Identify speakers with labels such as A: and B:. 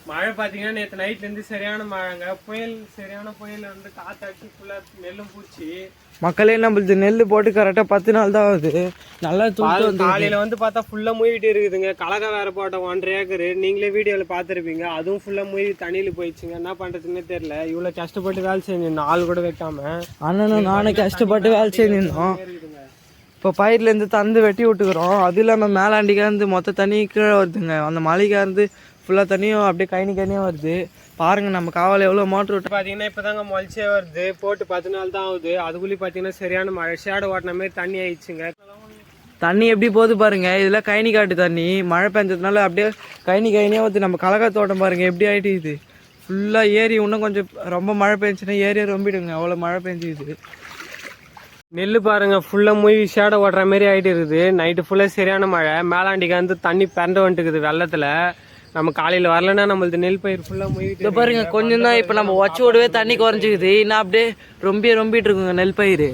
A: மழை பார்த்தீங்கன்னா நேற்று நைட்லேருந்து சரியான மழைங்க. சரியான புயல் வந்து காத்தாச்சு ஃபுல்லாக நெல்லும் பூச்சி.
B: மக்களே நம்மளுது நெல் போட்டு கரெக்டாக 10 நாள் தான் ஆகுது. நல்லா தூக்கம்.
A: காலையில் வந்து பார்த்தா ஃபுல்லாக மூழ்கிட்டு இருக்குதுங்க. கலகா வேற போட்ட 1.5 ஏக்கரு. நீங்களே வீடியோவில் பார்த்துருப்பீங்க. அதுவும் ஃபுல்லாக மூழ்கி தண்ணியில் போயிடுச்சுங்க. என்ன பண்ணுறதுன்னே தெரியல. இவ்வளோ கஷ்டப்பட்டு வேலை செஞ்சிருந்தோம், ஆள் கூட வைக்காம.
B: அண்ணனும் நானும் கஷ்டப்பட்டு வேலை செஞ்சிருந்தோம். இப்போ பயிர்லேருந்து தந்து வெட்டி விட்டுக்கிறோம். அது இல்லாமல் மேலாண்டிக்காருந்து மொத்த தண்ணி கீழே வருதுங்க. அந்த மலைக்காருந்து ஃபுல்லாக தண்ணியும் அப்படியே கனியாக வருது. பாருங்க நம்ம காவல் எவ்வளோ மோட்டர் விட்டு
A: பார்த்தீங்கன்னா இப்போ தாங்க மொழிச்சே வருது. போட்டு 10 நாள் தான் ஆகுது. அதுக்குள்ளே பார்த்தீங்கன்னா சரியான மழை ஷேடோ ஓட்டின மாதிரி தண்ணி ஆயிடுச்சுங்க.
B: தண்ணி எப்படி போகுது பாருங்க. இதெல்லாம் கைனி காட்டு தண்ணி. மழை பெஞ்சதுனால அப்படியே கைனியாக வருது. நம்ம கலக்கா தோட்டம் பாருங்க எப்படி ஆகிட்டு இது ஃபுல்லாக ஏரி. இன்னும் கொஞ்சம் ரொம்ப மழை பெஞ்சுன்னா ஏரியா ரொம்பிடுங்க. அவ்வளோ மழை பெஞ்சுது.
A: நெல் பாருங்க ஃபுல்லாக மூழ்கி ஷேடோ ஓட்டுற மாதிரி ஆகிட்டு இருக்குது. நைட்டு ஃபுல்லாக சரியான மழை. மேலாண்டிக்கு வந்து தண்ணி பிறண்டு வந்துட்டுக்குது வெள்ளத்தில். நம்ம காலையில் வரலன்னா நம்மளது நெல் பயிர் ஃபுல்லாக மூழ்கிட்டு
B: பாருங்க. கொஞ்சம் தான் இப்போ நம்ம வச்சு விடவே தண்ணி குறைஞ்சிக்குது. இன்னும் அப்படியே ரொம்பிட்டு இருக்குங்க நெல் பயிர்.